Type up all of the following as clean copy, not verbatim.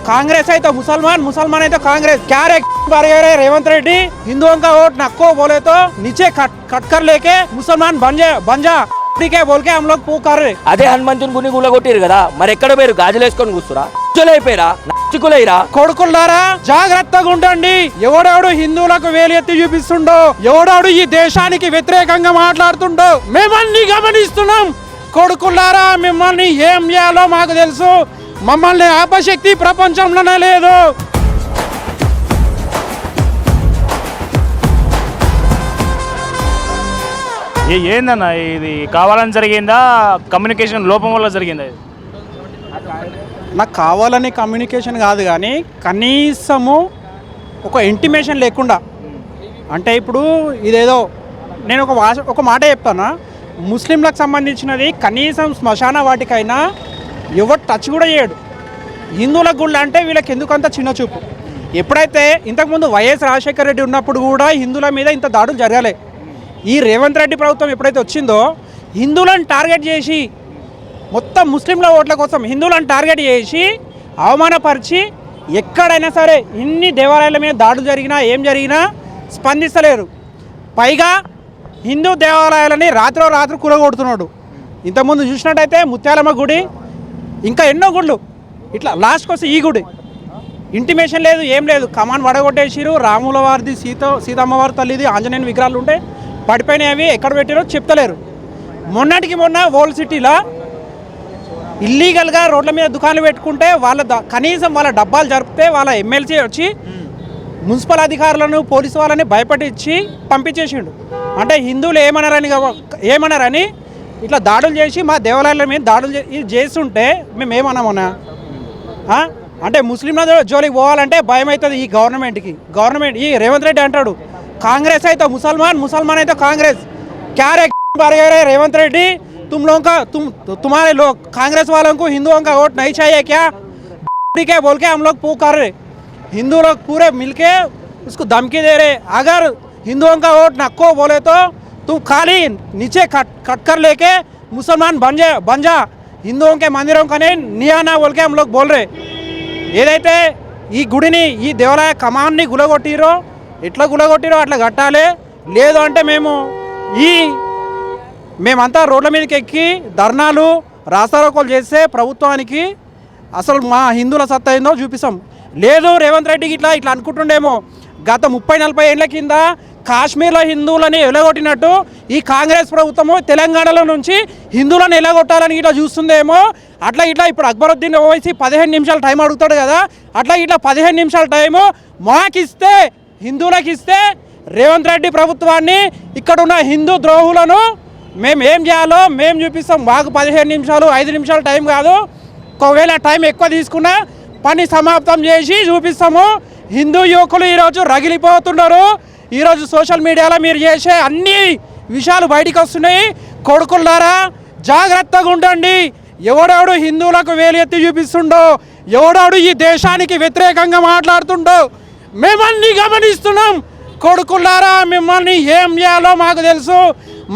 कांग्रेस है तो मुसलमान, मुसलमान है तो कांग्रेस। क्या रे रे रेवंत रेड्डी, हिंदुओं का वोट नक्को बोले तो नीचे कट कर लेके मुसलमान बन जा के बोल के हम लोग पुकार रहे। అదే హనుమంతుని గుని గులగొట్టిరు కదా, మరి ఎక్కడ పోయారు? గాజులు వేసుకొని కూర్చురా, అయిపోయారా, నచ్చుకులేరా? కొడుకులారా జాగ్రత్తగా ఉండండి. ఎవడెవడు హిందువులకు వేలెత్తి చూపిస్తుండో, ఎవడెవడు ఈ దేశానికి వ్యతిరేకంగా మాట్లాడుతుండో మేమన్నీ గమనిస్తున్నాం. కొడుకులారా, మిమ్మల్ని ఏం చేయాలో మాకు తెలుసు. మమ్మల్ని ఆపశక్తి ప్రపంచంలోనే లేదు. ఏందన్న ఇది? కావాలని జరిగిందా, కమ్యూనికేషన్ లోపం వల్ల జరిగిందా? నాకు కావాలని కమ్యూనికేషన్ కాదు, కానీ కనీసము ఒక ఇంటిమేషన్ లేకుండా, అంటే ఇప్పుడు ఇదేదో నేను ఒక మాట చెప్తాను. ముస్లింలకు సంబంధించినది కనీసం శ్మశాన వాటికైనా ఎవరు టచ్ కూడా చేయడు. హిందువుల గుళ్ళ అంటే వీళ్ళకి ఎందుకంత చిన్న చూపు. ఎప్పుడైతే ఇంతకుముందు వైఎస్ రాజశేఖర రెడ్డి ఉన్నప్పుడు కూడా హిందువుల మీద ఇంత దాడులు జరగాలి. ఈ రేవంత్ రెడ్డి ప్రభుత్వం ఎప్పుడైతే వచ్చిందో హిందువులను టార్గెట్ చేసి, మొత్తం ముస్లింల ఓట్ల కోసం హిందువులను టార్గెట్ చేసి అవమానపరిచి, ఎక్కడైనా సరే ఇన్ని దేవాలయాల మీద దాడులు జరిగినా ఏం జరిగినా స్పందిస్తలేరు. పైగా హిందూ దేవాలయాలని రాత్రి కూలగొడుతున్నాడు. ఇంతకుముందు చూసినట్టయితే ముత్యాలమ్మ గుడి, ఇంకా ఎన్నో గుళ్ళు, ఇట్లా లాస్ట్కి వస్తే ఈ గుడి ఇంటిమేషన్ లేదు, ఏం లేదు. కమాన్ వడగొట్టేసిరు. రాముల వారిది, సీతమ్మవారి తల్లిది, ఆంజనేయుని విగ్రహాలు ఉంటే పడిపోయినాయి. అవి ఎక్కడ పెట్టారో చెప్తలేరు. మొన్నటికి మొన్న ఓల్డ్ సిటీలో ఇల్లీగల్గా రోడ్ల మీద దుకాణాలు పెట్టుకుంటే కనీసం వాళ్ళ డబ్బాలు జరిపితే వాళ్ళ ఎమ్మెల్సీ వచ్చి మున్సిపల్ అధికారులను, పోలీసు వాళ్ళని భయపడించి పంపించేసిండు. అంటే హిందువులు ఏమన్నారని ఇట్లా దాడులు చేసి మా దేవాలయాల మీద దాడులు చేస్తుంటే మేము ఏమన్నామన్నా? అంటే ముస్లింల జోలికి పోవాలంటే భయం అవుతుంది ఈ గవర్నమెంట్. ఈ రేవంత్ రెడ్డి అంటాడు कांग्रेस है तो मुसलमान, मुसलमान है तो कांग्रेस। क्या रे रेवंत रेड्डी, तुम्हारे लोग कांग्रेस वालों को हिंदुओं का वोट नहीं चाहिए क्या के बोल के हम लोग पुकार रहे। हिंदू लोग पूरे मिलके उसको धमकी दे रहे, अगर हिंदुओं का वोट नक्को बोले तो तुम खाली नीचे कट कर लेके मुसलमान बन जा, हिंदुओं के मंदिरों का नहीं आना बोल के हम लोग बोल रहे। ఏదైతే ఈ గుడిని, ఈ దేవాలయ కమాన్ని గులగొట్టిరో, ఎట్లా గులగొట్టిరో అట్లా కట్టాలి. లేదు అంటే మేమంతా రోడ్ల మీదకి ఎక్కి ధర్నాలు, రాస్తారోకోలు చేస్తే ప్రభుత్వానికి అసలు మా హిందువుల సత్తా ఏందో చూపిస్తాం. లేదు రేవంత్ రెడ్డికి ఇట్లా అనుకుంటుండేమో, గత 30-40 ఏళ్ల కింద కాశ్మీర్లో హిందువులని ఎలగొట్టినట్టు ఈ కాంగ్రెస్ ప్రభుత్వము తెలంగాణలో నుంచి హిందువులను ఎలగొట్టాలని ఇట్లా చూస్తుందేమో. అట్లా ఇప్పుడు అక్బరుద్దీన్ ఓవైసీ 15 నిమిషాలు టైం అడుగుతాడు కదా, అట్లా 15 నిమిషాల టైము మాకిస్తే, హిందువులకు ఇస్తే రేవంత్ రెడ్డి ప్రభుత్వాన్ని, ఇక్కడున్న హిందూ ద్రోహులను మేము ఏం చేయాలో మేము చూపిస్తాం. మాకు 15 నిమిషాలు 5 నిమిషాలు టైం కాదు, ఒకవేళ టైం ఎక్కువ తీసుకున్నా పని సమాప్తం చేసి చూపిస్తాము. హిందూ యువకులు ఈరోజు రగిలిపోతున్నారు. ఈరోజు సోషల్ మీడియాలో మీరు చేసే అన్ని విషయాలు బయటికి వస్తున్నాయి. కొడుకులారా జాగ్రత్తగా ఉండండి. ఎవడెవడు హిందువులకు వేలెత్తి చూపిస్తుండో, ఎవడెవడు ఈ దేశానికి వ్యతిరేకంగా మాట్లాడుతుండో మేమన్నీ గమనిస్తున్నాం. కొడుకులారా, మిమ్మల్ని ఏం చేయాలో మాకు తెలుసు.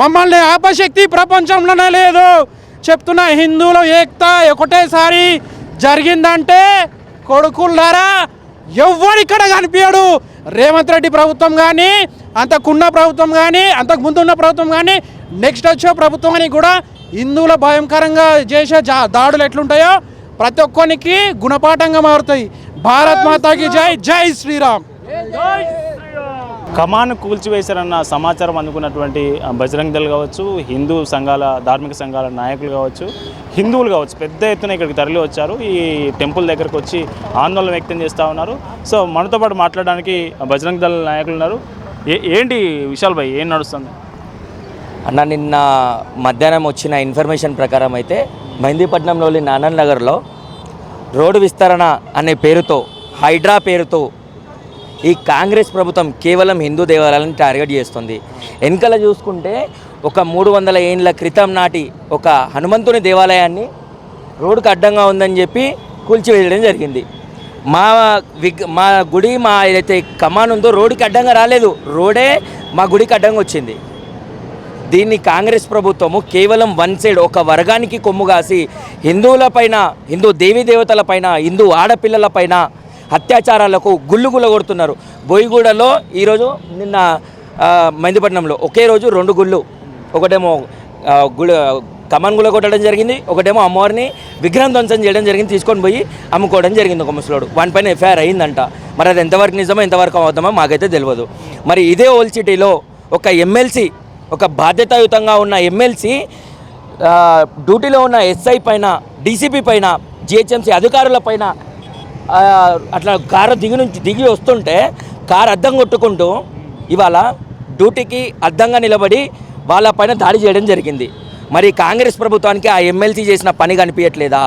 మమ్మల్ని ఆపశక్తి ప్రపంచంలోనే లేదు. చెప్తున్న హిందువుల ఏకత ఒకటేసారి జరిగిందంటే కొడుకులారా ఎవ్వరిక్కడ కనిపించడు. రేవంత్ రెడ్డి ప్రభుత్వం కానీ, అంతకున్న ప్రభుత్వం కానీ, అంతకు ముందున్న ప్రభుత్వం కానీ, నెక్స్ట్ వచ్చే ప్రభుత్వానికి కూడా హిందువుల భయంకరంగా చేసే దాడులు ఎట్లుంటాయో ప్రతి ఒక్కరికి గుణపాఠంగా మారుతాయి. భారత్ మాతాకి జై, జై శ్రీరామ్. కమాన్ కూల్చివేశారన్న సమాచారం అందుకున్నటువంటి బజరంగ్ దళ్ కావచ్చు, హిందూ సంఘాల, ధార్మిక సంఘాల నాయకులు కావచ్చు, హిందువులు కావచ్చు, పెద్ద ఎత్తున ఇక్కడికి తరలి వచ్చారు. ఈ టెంపుల్ దగ్గరకు వచ్చి ఆందోళన వ్యక్తం చేస్తూ ఉన్నారు. సో మనతో పాటు మాట్లాడడానికి బజరంగ్ దళ్ నాయకులు ఉన్నారు. ఏంటి విశాల్ భాయ్, ఏం నడుస్తుంది అన్న? నిన్న మధ్యాహ్నం వచ్చిన ఇన్ఫర్మేషన్ ప్రకారం అయితే మెహందీపట్నంలోని నానన్ నగర్లో రోడ్డు విస్తరణ అనే పేరుతో, హైడ్రా పేరుతో ఈ కాంగ్రెస్ ప్రభుత్వం కేవలం హిందూ దేవాలయాలను టార్గెట్ చేస్తుంది. వెనకాల చూసుకుంటే ఒక 300 ఏళ్ళ క్రితం నాటి ఒక హనుమంతుని దేవాలయాన్ని రోడ్డుకు అడ్డంగా ఉందని చెప్పి కూల్చివేయడం జరిగింది. మా గుడి, మా ఏదైతే కమాన్ ఉందో రోడ్డుకి అడ్డంగా రాలేదు, రోడే మా గుడికి అడ్డంగా వచ్చింది. దీన్ని కాంగ్రెస్ ప్రభుత్వము కేవలం వన్ సైడ్ ఒక వర్గానికి కొమ్ము కాసి హిందువులపైన, హిందూ దేవీ దేవతలపైన, హిందూ ఆడపిల్లలపైన అత్యాచారాలకు గుళ్ళు కొడుతున్నారు. బోయిగూడలో ఈరోజు నిన్న మెహందీపట్నంలో ఒకే రోజు 2 గుళ్ళు, ఒకటేమో కమాన్ గుళ్ళ కొట్టడం జరిగింది, ఒకటేమో అమ్మవారిని విగ్రహం ధ్వంసం చేయడం జరిగింది, తీసుకొని పోయి అమ్ముకోవడం జరిగింది ఒక ముసలోడు. వానిపైన ఎఫ్ఐఆర్ అయిందంట. మరి అది ఎంతవరకు నిజమో ఎంతవరకు అవుతామో మాకైతే తెలియదు. మరి ఇదే ఓల్డ్ సిటీలో ఒక ఎమ్మెల్సీ, ఒక బాధ్యతాయుతంగా ఉన్న ఎమ్మెల్సీ డ్యూటీలో ఉన్న ఎస్ఐ పైన, డీసీపీ పైన, జిహెచ్ఎంసీ అధికారుల పైన అట్లా కారు దిగి వస్తుంటే కారు అద్దం కొట్టుకుంటూ ఇవాళ డ్యూటీకి అద్దంగా నిలబడి వాళ్ళ పైన దాడి చేయడం జరిగింది. మరి కాంగ్రెస్ ప్రభుత్వానికి ఆ ఎమ్మెల్సీ చేసిన పని కనిపించట్లేదా?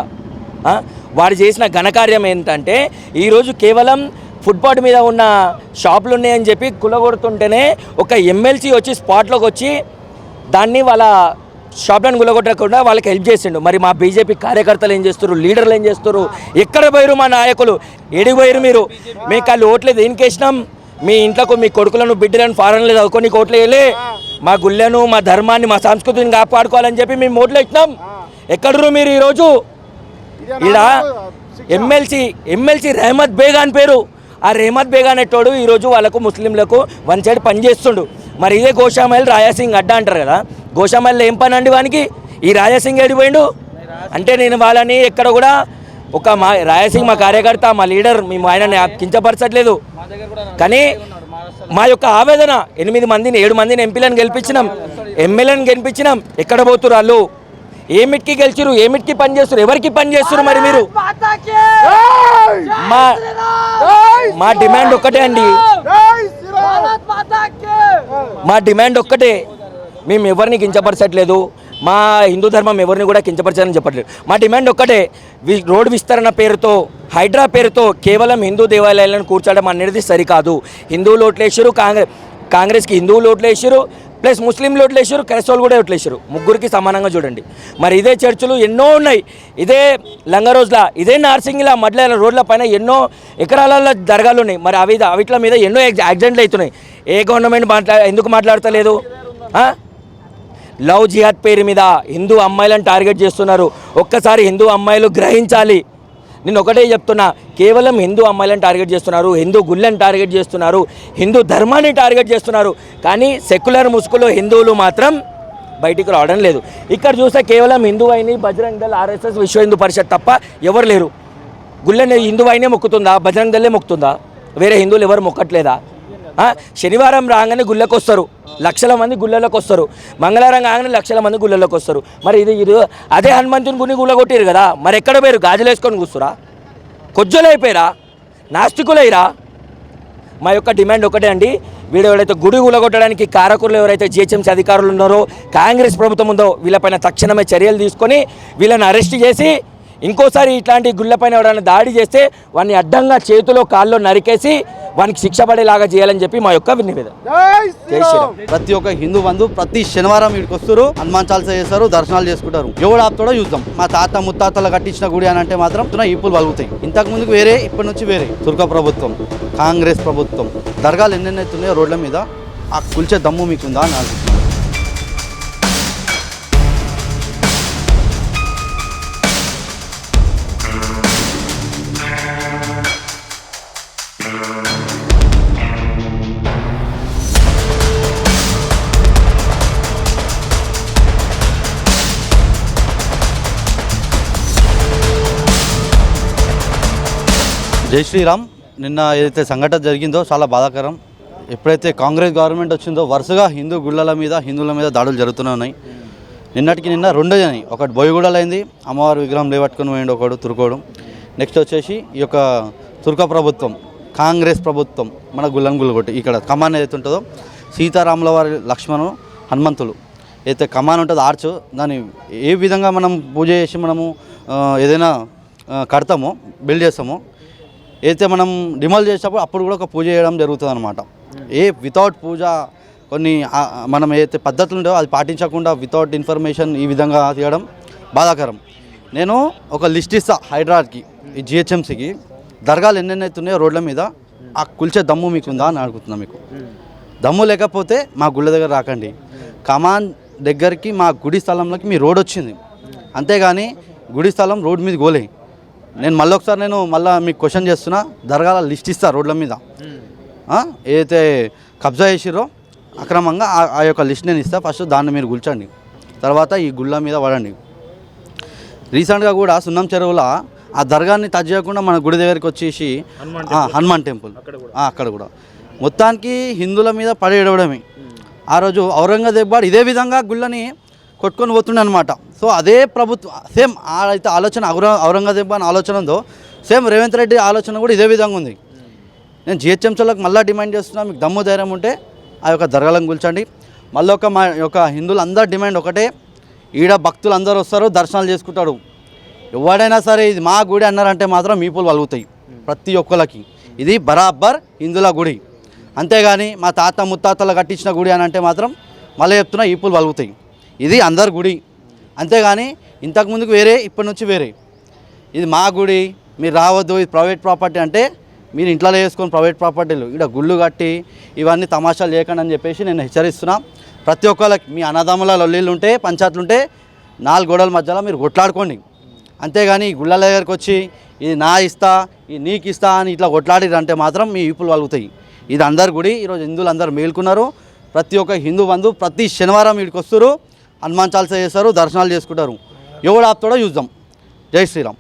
వాడు చేసిన ఘనకార్యం ఏంటంటే ఈరోజు కేవలం ఫుట్పాత్ మీద ఉన్న షాపులు ఉన్నాయని చెప్పి కులగొడుతుంటేనే ఒక ఎమ్మెల్సీ వచ్చి స్పాట్లోకి వచ్చి దాన్ని వాళ్ళ షాప్లను గులగొట్టకుండా వాళ్ళకి హెల్ప్ చేసిండు. మరి మా బీజేపీ కార్యకర్తలు ఏం చేస్తారు, లీడర్లు ఏం చేస్తారు, ఎక్కడ పోయారు మా నాయకులు, ఏడికి పోయారు మీరు? మీకు వాళ్ళు ఓట్లే దేనికి వేసినాం? మీ ఇంట్లోకి మీ కొడుకులను బిడ్డలను ఫారెన్లో చదువుకొని ఓట్లు వేయలే. మా గుళ్ళను, మా ధర్మాన్ని, మా సంస్కృతిని కాపాడుకోవాలని చెప్పి మేము ఓట్లు వేసినాం. ఎక్కడరు మీరు ఈరోజు? ఈడ ఎమ్మెల్సీ రెహమత్ బేగ్ అని పేరు. ఆ రెహమత్ బేగ్ అనేటోడు ఈరోజు వాళ్ళకు ముస్లింలకు వన్ సైడ్ పనిచేస్తుండు. మరి ఇదే గోషామైల్ రాయాసింగ్ అడ్డా అంటారు కదా, గోషామైల్లో ఏం పని అండి వానికి? ఈ రాయాసింగ్ ఏడిపోయిండు అంటే నేను వాళ్ళని ఎక్కడ కూడా ఒక రాయసింగ్ మా కార్యకర్త, మా లీడర్, మేము ఆయన కించపరచట్లేదు. కానీ మా యొక్క ఆవేదన 7 మందిని ఎంపీలను గెలిపించినాం, ఎమ్మెల్యేలను గెలిపించినాం. ఎక్కడ పోతున్నారు వాళ్ళు? ఏమిటికి గెలిచిరు, ఏమిటికి పని చేస్తారు, ఎవరికి పని చేస్తారు? మరి మీరు మా డిమాండ్ ఒక్కటే అండి, మా డిమాండ్ ఒక్కటే. మేము ఎవరిని కించపరచట్లేదు, మా హిందూ ధర్మం ఎవరిని కూడా కించపరచాలని చెప్పట్లేదు. మా డిమాండ్ ఒక్కటే, రోడ్డు విస్తరణ పేరుతో, హైడ్రా పేరుతో కేవలం హిందూ దేవాలయాలను కూర్చోవడం అనేది సరికాదు. హిందువులు ఓట్లేసారు, కాంగ్రెస్కి హిందువులు ఓట్లేసారు, ప్లస్ ముస్లింలు ఓట్లేసారు, క్రైస్తవులు కూడా ఓట్లేసారు. ముగ్గురికి సమానంగా చూడండి. మరి ఇదే చర్చలు ఎన్నో ఉన్నాయి, ఇదే లంగరోజ్లా, ఇదే నార్సింగిలా, మడ్ల రోడ్ల పైన ఎన్నో ఎకరాల దర్గాలు ఉన్నాయి. మరి అవిట్ల మీద ఎన్నో యాక్సిడెంట్లు అవుతున్నాయి. ఏ గవర్నమెంట్ ఎందుకు మాట్లాడతలేదు? లవ్ జిహాద్ పేరు మీద హిందూ అమ్మాయిలను టార్గెట్ చేస్తున్నారు. ఒక్కసారి హిందూ అమ్మాయిలు గ్రహించాలి. నేను ఒకటే చెప్తున్నా, కేవలం హిందూ అమ్మాయిలను టార్గెట్ చేస్తున్నారు, హిందూ గుళ్ళని టార్గెట్ చేస్తున్నారు, హిందూ ధర్మాన్ని టార్గెట్ చేస్తున్నారు. కానీ సెక్యులర్ ముసుగులో హిందువులు మాత్రం బయటికి రావడం లేదు. ఇక్కడ చూస్తే కేవలం హిందూ అయిన బజరంగ్ దళ్, ఆర్ఎస్ఎస్, విశ్వ హిందూ పరిషత్ తప్ప ఎవరు లేరు. గుళ్ళని హిందూ అయినే మొక్కుతుందా? బజరంగ్ దళే మొక్కుతుందా? వేరే హిందువులు ఎవరు మొక్కట్లేదా? శనివారం రాగానే గుళ్ళకి వస్తారు, లక్షల మంది గుళ్ళలోకి వస్తారు. మంగళవారం కాగానే లక్షల మంది గుళ్ళలోకి వస్తారు. మరి ఇది అదే హనుమంతుని గుని గుళ్ళగొట్టారు కదా, మరి ఎక్కడ పోయారు? గాజులు వేసుకొని కూర్చురా? కొజ్జలు అయిపోయారా? నాస్తికులైరా? మా యొక్క డిమాండ్ ఒకటే అండి, వీడు ఎవరైతే గుడి గులగొట్టడానికి కారకులు ఎవరైతే జిహెచ్ఎంసీ అధికారులు ఉన్నారో, కాంగ్రెస్ ప్రభుత్వం ఉందో, వీళ్ళపైన తక్షణమే చర్యలు తీసుకొని వీళ్ళని అరెస్ట్ చేసి ఇంకోసారి ఇట్లాంటి గుళ్ళపైన ఎవరైనా దాడి చేస్తే వాడిని అడ్డంగా చేతిలో కాల్లో నరికేసి వానికి శిక్ష పడేలాగా చేయాలని చెప్పి మా యొక్క నివేదన. ప్రతి ఒక్క హిందూ బంధు ప్రతి శనివారం వీడికి వస్తారు, హనుమాన్ చాలీసా చేస్తారు, దర్శనాలు చేసుకుంటారు. ఎవడు ఆపుతాడో చూద్దాం. మా తాత ముత్తాతలు కట్టించిన గుడి అని అంటే మాత్రం ఇప్పులు వలుగుతాయి. ఇంతకు ముందుకు వేరే, ఇప్పటి నుంచి వేరే. తుర్క ప్రభుత్వం, కాంగ్రెస్ ప్రభుత్వం దర్గాలు ఎన్నెన్నైతున్నాయో రోడ్ల మీద, ఆ కూల్చే దమ్ము మీకుందా అని అడుగుతున్నాను. జై శ్రీరామ్. నిన్న ఏదైతే సంఘటన జరిగిందో చాలా బాధాకరం. ఎప్పుడైతే కాంగ్రెస్ గవర్నమెంట్ వచ్చిందో వరుసగా హిందూ గుళ్ళల మీద, హిందువుల మీద దాడులు జరుగుతూనే ఉన్నాయి. నిన్నటికి నిన్న 2 అయినాయి. ఒకటి బోయిగూడలో అయింది, అమ్మవారి విగ్రహం లేవట్టుకుని పోయిండు ఒకడు తురుకోడు. నెక్స్ట్ వచ్చేసి ఈ యొక్క తుర్క ప్రభుత్వం, కాంగ్రెస్ ప్రభుత్వం మన గుళ్ళను గుల్లగొట్టి ఇక్కడ కమాన్ ఏదైతే ఉంటుందో, సీతారాముల వారి లక్ష్మణు హనుమంతులు ఏదైతే కమాన్ ఉంటుందో ఆర్చ్, దాన్ని ఏ విధంగా మనం పూజ చేసి మనము ఏదైనా కడతామో, బిల్డ్ చేస్తామో, అయితే మనం డిమాల్ చేసేటప్పుడు అప్పుడు కూడా ఒక పూజ చేయడం జరుగుతుంది అనమాట. వితౌట్ పూజ కొన్ని మనం ఏదైతే పద్ధతులు ఉండేవో అది పాటించకుండా వితౌట్ ఇన్ఫర్మేషన్ ఈ విధంగా తీయడం బాధాకరం. నేను ఒక లిస్ట్ ఇస్తా హైడ్రాకి, ఈ జిహెచ్ఎంసీకి, దర్గాలు ఎన్నెన్నైతున్నాయో రోడ్ల మీద, ఆ కూల్చే దమ్ము మీకుందా అని అడుగుతున్నా. మీకు దమ్ము లేకపోతే మా గుళ్ళ దగ్గర రాకండి. కమాన్ దగ్గరికి మా గుడి స్థలంలోకి మీ రోడ్ వచ్చింది, అంతేగాని గుడి స్థలం రోడ్ మీద గోలే. నేను మళ్ళీ మీకు క్వశ్చన్ చేస్తున్నా, దర్గాల లిస్ట్ ఇస్తా రోడ్ల మీద ఏదైతే కబ్జా చేసిరో అక్రమంగా ఆ యొక్క లిస్ట్ నేను ఇస్తా. ఫస్ట్ దాన్ని మీరు గుల్చండి, తర్వాత ఈ గుళ్ళ మీద పడండి. రీసెంట్గా కూడా సున్నం చెరువులో ఆ దర్గాని టచ్ చేయకుండా మన గుడి దగ్గరికి వచ్చేసి హనుమాన్ టెంపుల్ అక్కడ కూడా మొత్తానికి హిందువుల మీద పడేయడమే. ఆ రోజు ఔరంగజేబ్ వాడు ఇదే విధంగా గుళ్ళని కొట్టుకొని పోతుండే అనమాట. సో అదే ప్రభుత్వం సేమ్ అయితే ఆలోచన ఔరంగజేబ్ అని ఆలోచన ఉందో సేమ్ రేవంత్ రెడ్డి ఆలోచన కూడా ఇదే విధంగా ఉంది. నేను జిహెచ్ఎంసీలకు మళ్ళీ డిమాండ్ చేస్తున్నా, మీకు దమ్ము ధైర్యం ఉంటే ఆ యొక్క దర్గాలను కూల్చండి. మళ్ళీ మా యొక్క హిందువులు అందరు డిమాండ్ ఒకటే, ఈడ భక్తులు అందరూ వస్తారు, దర్శనాలు చేసుకుంటాడు. ఎవడైనా సరే ఇది మా గుడి అన్నారంటే మాత్రం మీపులు వలుగుతాయి ప్రతి ఒక్కరికి. ఇది బరాబర్ హిందువుల గుడి, అంతేగాని మా తాత ముత్తాతలు కట్టించిన గుడి అని అంటే మాత్రం మళ్ళీ చెప్తున్నా ఈపులు వలుగుతాయి. ఇది అందరి గుడి, అంతేగాని ఇంతకుముందుకు వేరే, ఇప్పటి నుంచి వేరే. ఇది మా గుడి, మీరు రావద్దు, ఇది ప్రైవేట్ ప్రాపర్టీ అంటే మీరు ఇంట్లో వేసుకొని ప్రైవేట్ ప్రాపర్టీలు ఇక్కడ గుళ్ళు కట్టి ఇవన్నీ తమాషాలు చేయకండి అని చెప్పేసి నేను హెచ్చరిస్తున్నా. ప్రతి ఒక్కరికి మీ అన్నదమ్ముల లొల్లీలు ఉంటే, పంచాయతీలు ఉంటే 4 గోడల మధ్యలో మీరు కొట్లాడుకోండి, అంతేగాని ఈ గుళ్ళ దగ్గరికి వచ్చి ఇది నా ఇస్తా, ఇది నీకు ఇస్తా అని ఇట్లా కొట్లాడిరంటే మాత్రం మీ ఈపులు వలుగుతాయి. ఇది అందరి గుడి. ఈరోజు హిందువులు అందరూ మేల్కొన్నారు. ప్రతి ఒక్క హిందూ బంధు ప్రతి శనివారం వీడికి వస్తారు, హనుమాన్ చాలీసా చేస్తారు, దర్శనాలు చేసుకుంటారు. ఎవడు ఆపుతాడో చూద్దాం. జై శ్రీరామ్.